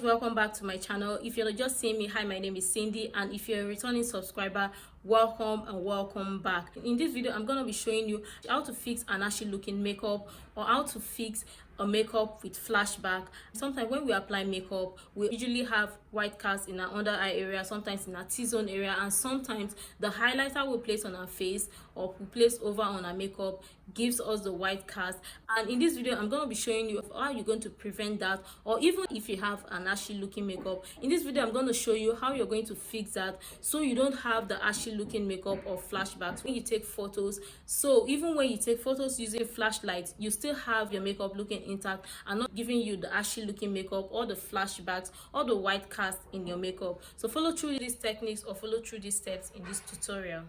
welcome back to my channel. If you're just seeing me, hi, my name is Cindy, and if you're a returning subscriber, welcome and welcome back. In this video, I'm going to be showing you how to fix an ashy looking makeup, or how to fix a makeup with flashback. Sometimes when we apply makeup, we usually have white cast in our under eye area, sometimes in our T-zone area, and sometimes the highlighter we place on our face or we place over on our makeup gives us the white cast. And in this video, I'm going to be showing you how you're going to prevent that, or even if you have an ashy looking makeup. In this video, I'm going to show you how you're going to fix that so you don't have the ashy looking makeup or flashbacks when you take photos. So even when you take photos using flashlights, you still have your makeup looking intact and not giving you the ashy looking makeup or the flashbacks or the white cast in your makeup. So follow through these techniques or follow through these steps in this tutorial.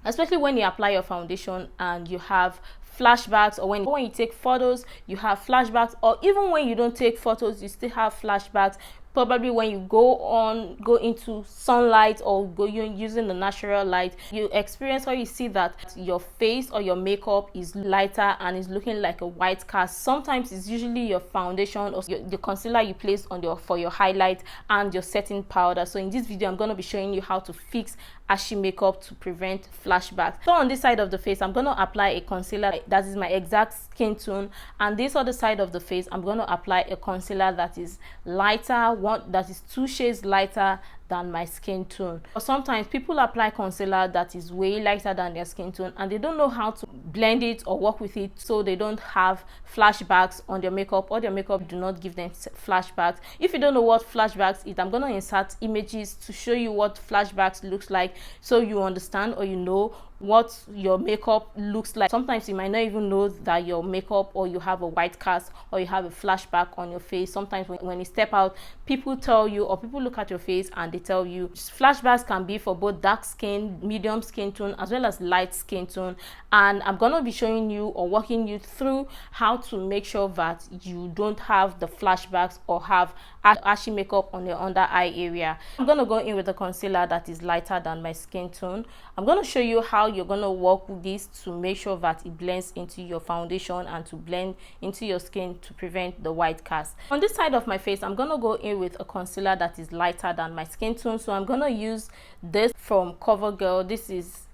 Especially when you apply your foundation and you have flashbacks, or when you take photos you have flashbacks, or even when you don't take photos you still have flashbacks. Probably when you go into sunlight or go using the natural light, you experience or you see that your face or your makeup is lighter and is looking like a white cast. Sometimes it's usually your foundation or the concealer you place on for your highlight and your setting powder. So in this video I'm going to be showing you how to fix ashy makeup to prevent flashbacks. So on this side of the face, I'm going to apply a concealer that is my exact skin tone, and this other side of the face I'm going to apply a concealer that is lighter, one that is 2 shades lighter than my skin tone. But sometimes people apply concealer that is way lighter than their skin tone and they don't know how to blend it or work with it, so they don't have flashbacks on their makeup, or their makeup do not give them flashbacks. If you don't know what flashbacks is, I'm going to insert images to show you what flashbacks looks like, so you understand or you know what your makeup looks like. Sometimes you might not even know that your makeup, or you have a white cast, or you have a flashback on your face. Sometimes when you step out, people tell you, or people look at your face and they tell you. Flashbacks can be for both dark skin, medium skin tone, as well as light skin tone, and I'm going to be showing you or walking you through how to make sure that you don't have the flashbacks or have ashy makeup on your under eye area. I'm going to go in with a concealer that is lighter than my skin tone. I'm going to show you how you're going to work with this to make sure that it blends into your foundation and to blend into your skin to prevent the white cast. On this side of my face, I'm going to go in with a concealer that is lighter than my skin tone. So I'm going to use this from CoverGirl. This is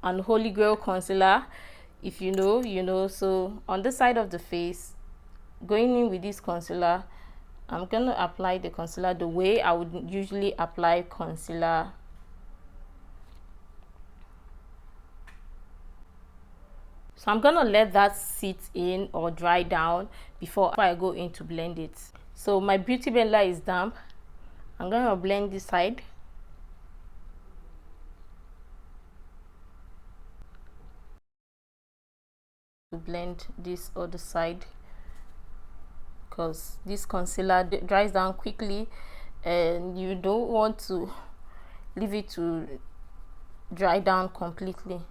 an Holy Grail concealer. If you know, you know. So on this side of the face, going in with this concealer, I'm going to apply the concealer the way I would usually apply concealer. So I'm going to let that sit in or dry down before I go in to blend it. So my beauty blender is damp. I'm going to blend this side. To blend this other side, because this concealer dries down quickly and you don't want to leave it to dry down completely.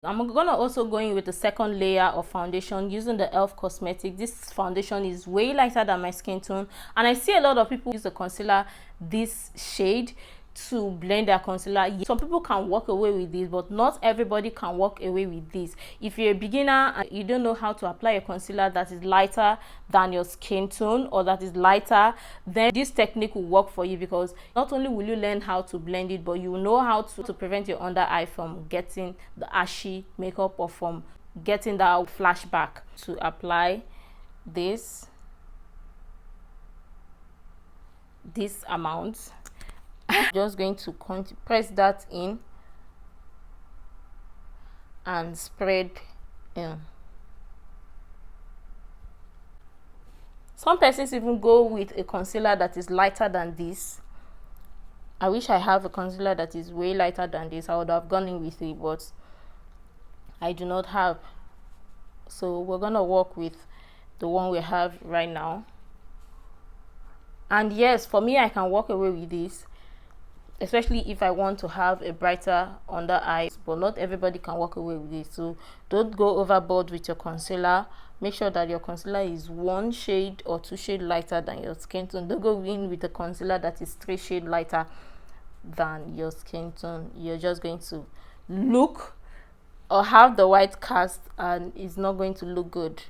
I'm gonna also go in with the second layer of foundation using the e.l.f. cosmetic. This foundation is way lighter than my skin tone, and I see a lot of people use the concealer this shade to blend their concealer. Some people can walk away with this, but not everybody can walk away with this. If you're a beginner and you don't know how to apply a concealer that is lighter than your skin tone, or that is lighter, then this technique will work for you, because not only will you learn how to blend it, but you will know how to prevent your under eye from getting the ashy makeup or from getting that flashback. To apply this amount, just going to press that in and spread in. Some persons even go with a concealer that is lighter than this. I wish I have a concealer that is way lighter than this. I would have gone in with it, but I do not have. So we're gonna work with the one we have right now. And yes, for me, I can walk away with this, especially if I want to have a brighter under eye. but not everybody can walk away with it. So don't go overboard with your concealer. Make sure that your concealer is 1 shade or 2 shade lighter than your skin tone. Don't go in with a concealer that is 3 shade lighter than your skin tone. You're just going to look or have the white cast, and it's not going to look good.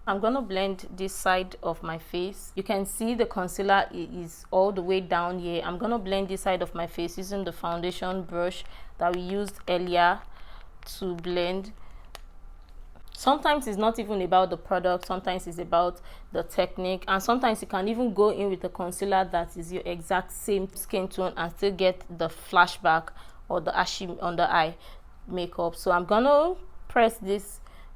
I'm going to blend this side of my face. You can see the concealer is all the way down here. I'm going to blend this side of my face using the foundation brush that we used earlier to blend. Sometimes it's not even about the product, sometimes it's about the technique, and sometimes you can even go in with a concealer that is your exact same skin tone and still get the flashback or the ashy under eye makeup. So I'm gonna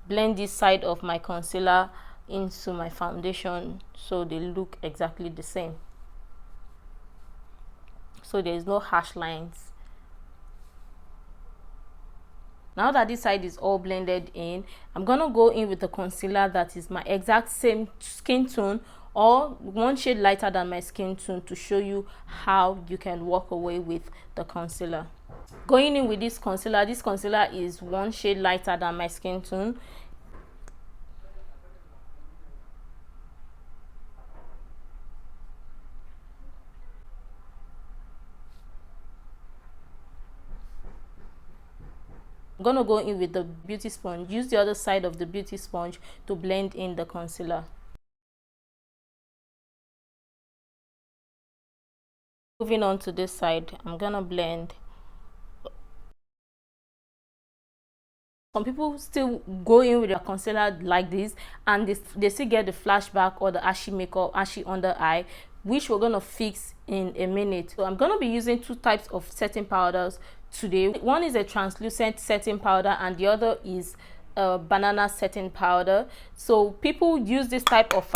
blend this side of my concealer into my foundation so they look exactly the same, so there's no harsh lines. Now that this side is all blended in, I'm gonna go in with a concealer that is my exact same skin tone or 1 shade lighter than my skin tone to show you how you can walk away with the concealer. Going in with this concealer is 1 shade lighter than my skin tone. I'm gonna go in with the beauty sponge. Use the other side of the beauty sponge to blend in the concealer. Moving on to this side, I'm gonna blend. Some people still go in with their concealer like this and they still get the flashback or the ashy makeup, ashy under eye, which we're gonna fix in a minute. So I'm gonna be using 2 types of setting powders today. One is a translucent setting powder and the other is a banana setting powder. So people use this type of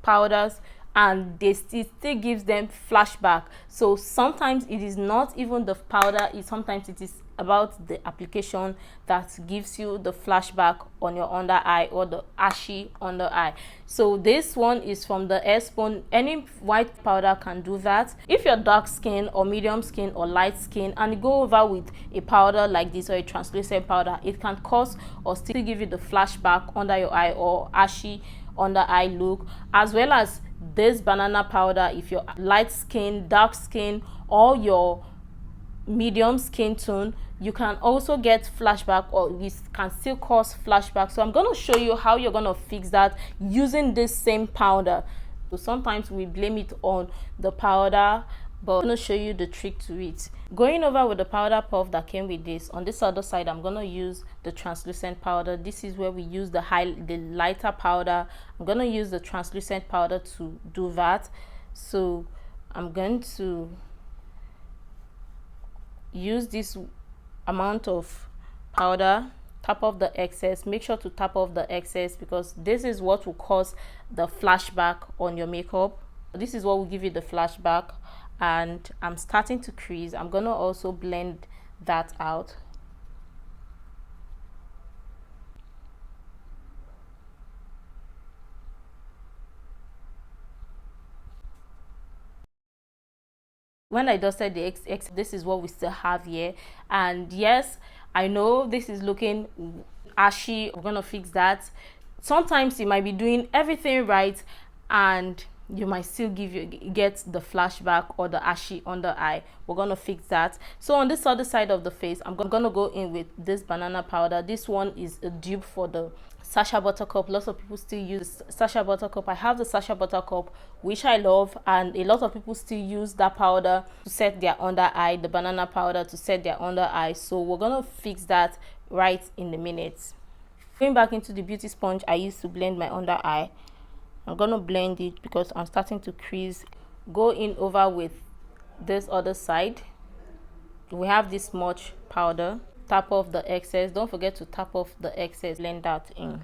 powders and it still gives them flashback. So sometimes it is not even the powder, sometimes it is about the application that gives you the flashback on your under eye or the ashy under eye. So this one is from the Airspun. Any white powder can do that. If you're dark skin or medium skin or light skin and you go over with a powder like this or a translucent powder, it can cause or still give you the flashback under your eye or ashy under eye look, as well as this banana powder if you're light skin, dark skin, or your medium skin tone. You can also get flashback, or it can still cause flashback. So I'm going to show you how you're going to fix that using this same powder. So sometimes we blame it on the powder, but I'm going to show you the trick to it. Going over with the powder puff that came with this, on this other side I'm going to use the translucent powder. This is where we use the lighter powder. I'm going to use the translucent powder to do that. So I'm going to use this amount of powder, tap off the excess. Make sure to tap off the excess because this is what will cause the flashback on your makeup. This is what will give you the flashback. And I'm starting to crease. I'm gonna also blend that out. When I dusted the excess, this is what we still have here. And yes, I know this is looking ashy. We're gonna fix that. Sometimes you might be doing everything right and you might still get the flashback or the ashy under eye. We're gonna fix that. So on this other side of the face, I'm gonna go in with this banana powder. This one is a dupe for the Sacha Buttercup. Lots of people still use Sacha Buttercup. I have the Sacha Buttercup, which I love, and a lot of people still use that powder to set their under eye, the banana powder to set their under eye. So we're gonna fix that right in a minute. Going back into the beauty sponge I used to blend my under eye, I'm gonna blend it because I'm starting to crease. Go in over with this other side. We have this much powder. Tap off the excess. Don't forget to tap off the excess. Blend that in.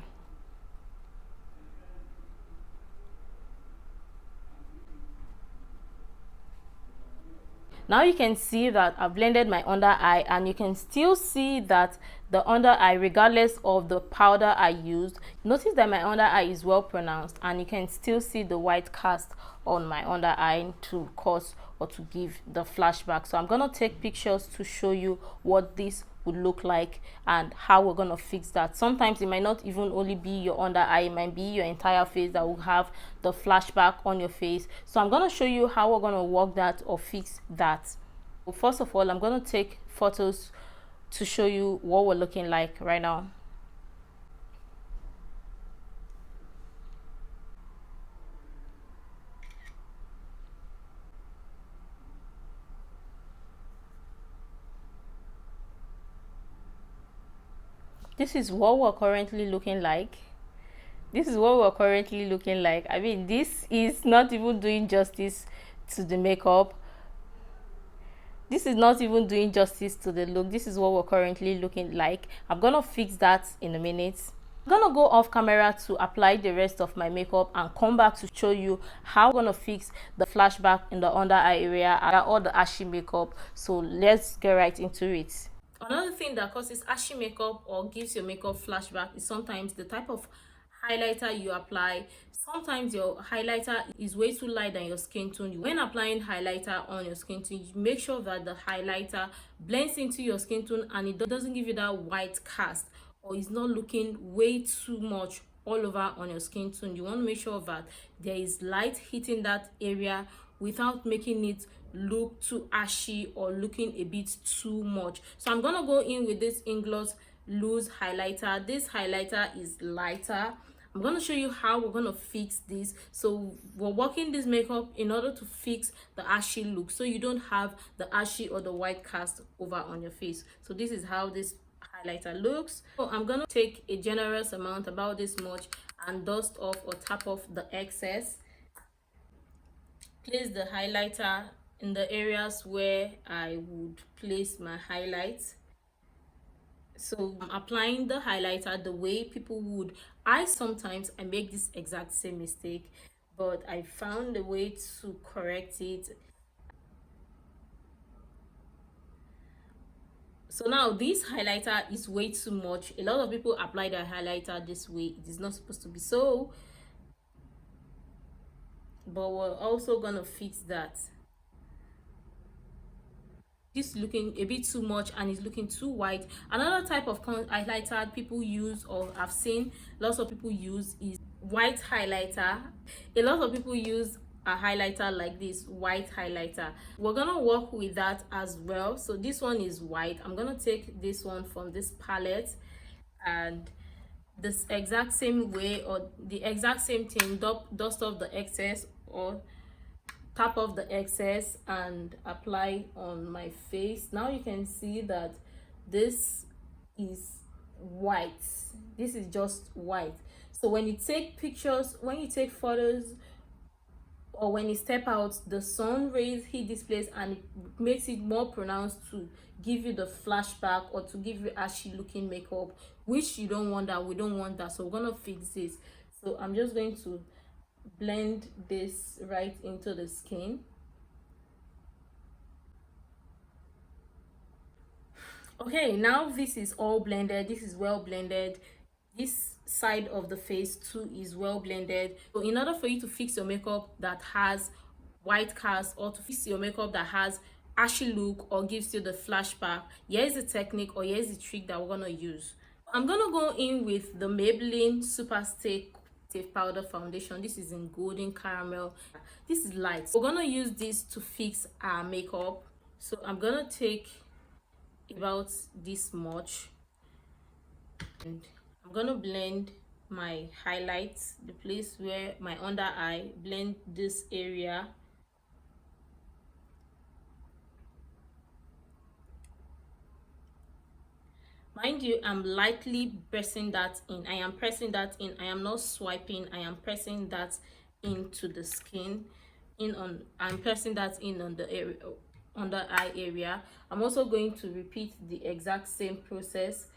Now you can see that I've blended my under eye, and you can still see that the under eye, regardless of the powder I used, notice that my under eye is well pronounced, and you can still see the white cast on my under eye to cause or to give the flashback. So I'm gonna take pictures to show you what this would look like and how we're gonna fix that. Sometimes it might not even only be your under eye, it might be your entire face that will have the flashback on your face. So I'm gonna show you how we're gonna work that or fix that. First of all, I'm gonna take photos to show you what we're looking like right now. This is what we're currently looking like. I mean, this is not even doing justice to the makeup. This is not even doing justice to the look. This is what we're currently looking like. I'm gonna fix that in a minute. I'm gonna go off camera to apply the rest of my makeup and come back to show you how I'm gonna fix the flashback in the under eye area and all the ashy makeup. So let's get right into it. Another thing that causes ashy makeup or gives your makeup flashback is sometimes the type of highlighter you apply. Sometimes your highlighter is way too light than your skin tone. When applying highlighter on your skin tone, you make sure that the highlighter blends into your skin tone and it doesn't give you that white cast, or it's not looking way too much all over on your skin tone. You want to make sure that there is light hitting that area without making it look too ashy or looking a bit too much. So I'm gonna go in with this Ingloss loose highlighter. This highlighter is lighter. I'm gonna show you how we're gonna fix this. So we're working this makeup in order to fix the ashy look, so you don't have the ashy or the white cast over on your face. So this is how this highlighter looks. So I'm gonna take a generous amount, about this much, and dust off or tap off the excess. Place the highlighter in the areas where I would place my highlights. So I'm applying the highlighter the way people would. Sometimes I make this exact same mistake, but I found a way to correct it. So now this highlighter is way too much. A lot of people apply their highlighter this way. It is not supposed to be so, but we're also gonna fix that. This looking a bit too much and it's looking too white. Another type of highlighter people use, or I've seen lots of people use, is white highlighter. A lot of people use a highlighter like this, white highlighter. We're gonna work with that as well. So this one is white. I'm gonna take this one from this palette and this exact same way, or the exact same thing, dust off the excess or tap off the excess and apply on my face. Now you can see that this is white. This is just white. So when you take pictures, when you take photos, or when you step out, the sun rays hit this place and it makes it more pronounced to give you the flashback or to give you ashy looking makeup, which you don't want that. We don't want that. So we're gonna fix this. So I'm just going to blend this right into the skin. Okay, now this is all blended. This is well blended. This side of the face too is well blended. So in order for you to fix your makeup that has white cast, or to fix your makeup that has ashy look or gives you the flashback, here's the technique, or here's the trick that we're gonna use. I'm gonna go in with the Maybelline Super Stay Powder Foundation. This is in golden caramel. This is light. We're gonna use this to fix our makeup. So I'm gonna take about this much and I'm gonna blend my highlights, the place where my under eye, blend this area. Mind you, I'm lightly pressing that in. I am pressing that in. I am not swiping. I am pressing that into the skin. I'm pressing that in on the area, under eye area. I'm also going to repeat the exact same process.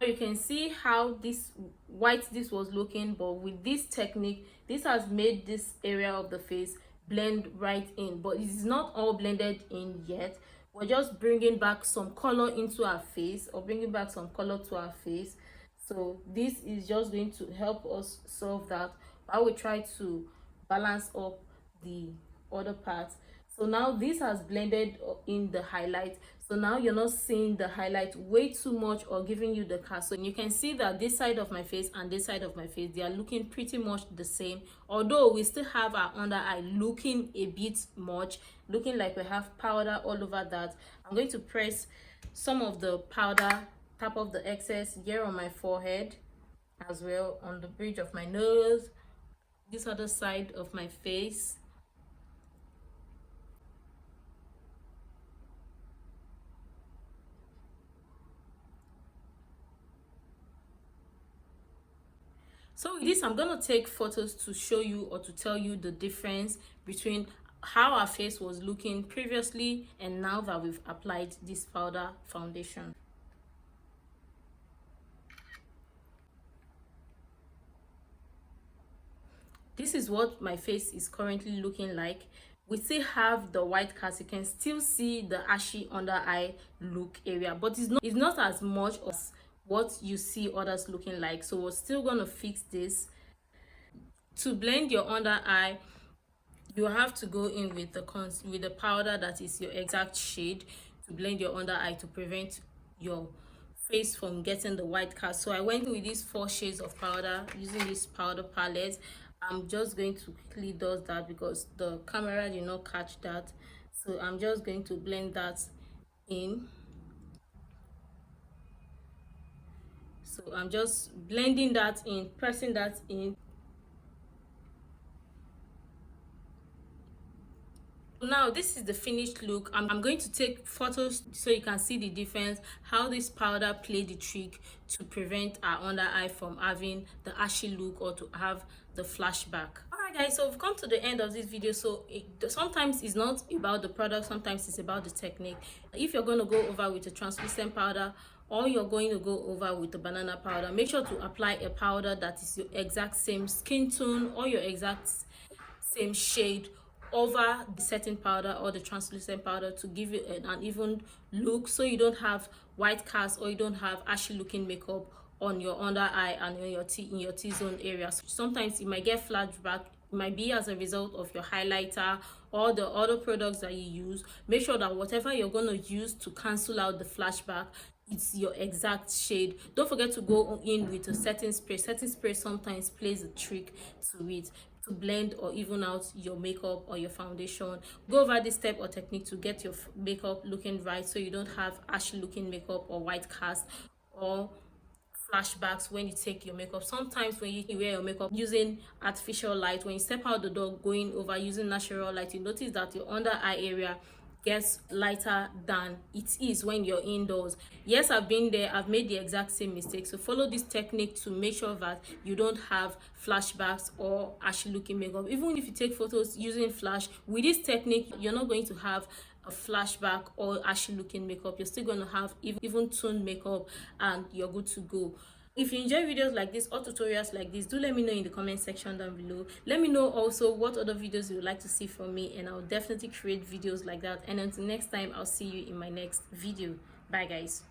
You can see how this was looking, but with this technique, this has made this area of the face blend right in, but it is not all blended in yet. We're just bringing back some color into our face, or bringing back some color to our face. So this is just going to help us solve that while we try to balance up the other part. So now this has blended in the highlight, so now you're not seeing the highlight way too much or giving you the cast. So you can see that this side of my face and this side of my face, they are looking pretty much the same, although we still have our under eye looking a bit much, looking like we have powder all over that. I'm going to press some of the powder, tap off the excess here on my forehead, as well on the bridge of my nose, this other side of my face. So with this, I'm gonna take photos to show you or to tell you the difference between how our face was looking previously and now that we've applied this powder foundation. This is what my face is currently looking like. We still have the white cast. You can still see the ashy under eye look area, but it's not as much as what you see others looking like. So we're still gonna fix this. To blend your under eye, you have to go in with the powder that is your exact shade to blend your under eye to prevent your face from getting the white cast. So I went with these 4 shades of powder using this powder palette. I'm just going to quickly do that because the camera did not catch that, so I'm just going to blend that in. So I'm just blending that in, pressing that in. Now this is the finished look. I'm going to take photos so you can see the difference, how this powder played the trick to prevent our under eye from having the ashy look or to have the flashback. Alright guys, so we've come to the end of this video. So sometimes it's not about the product, sometimes it's about the technique. If you're going to go over with a translucent powder or you're going to go over with the banana powder, make sure to apply a powder that is your exact same skin tone or your exact same shade over the setting powder or the translucent powder to give you an even look, so you don't have white cast or you don't have ashy looking makeup on your under eye and in your T-zone area. So sometimes you might get flashback. It might be as a result of your highlighter or the other products that you use. Make sure that whatever you're going to use to cancel out the flashback, it's your exact shade. Don't forget to go in with a setting spray. Setting spray sometimes plays a trick to it, to blend or even out your makeup or your foundation. Go over this step or technique to get your makeup looking right, so you don't have ashy looking makeup or white cast or flashbacks when you take your makeup. Sometimes when you wear your makeup using artificial light, when you step out the door going over using natural light, you notice that your under eye area gets lighter than it is when you're indoors. Yes, I've been there, I've made the exact same mistake. So follow this technique to make sure that you don't have flashbacks or ashy looking makeup. Even if you take photos using flash, with this technique you're not going to have a flashback or ashy looking makeup. You're still going to have even toned makeup and you're good to go. If you enjoy videos like this or tutorials like this, do let me know in the comment section down below. Let me know also what other videos you would like to see from me, and I'll definitely create videos like that. And until next time, I'll see you in my next video. Bye guys.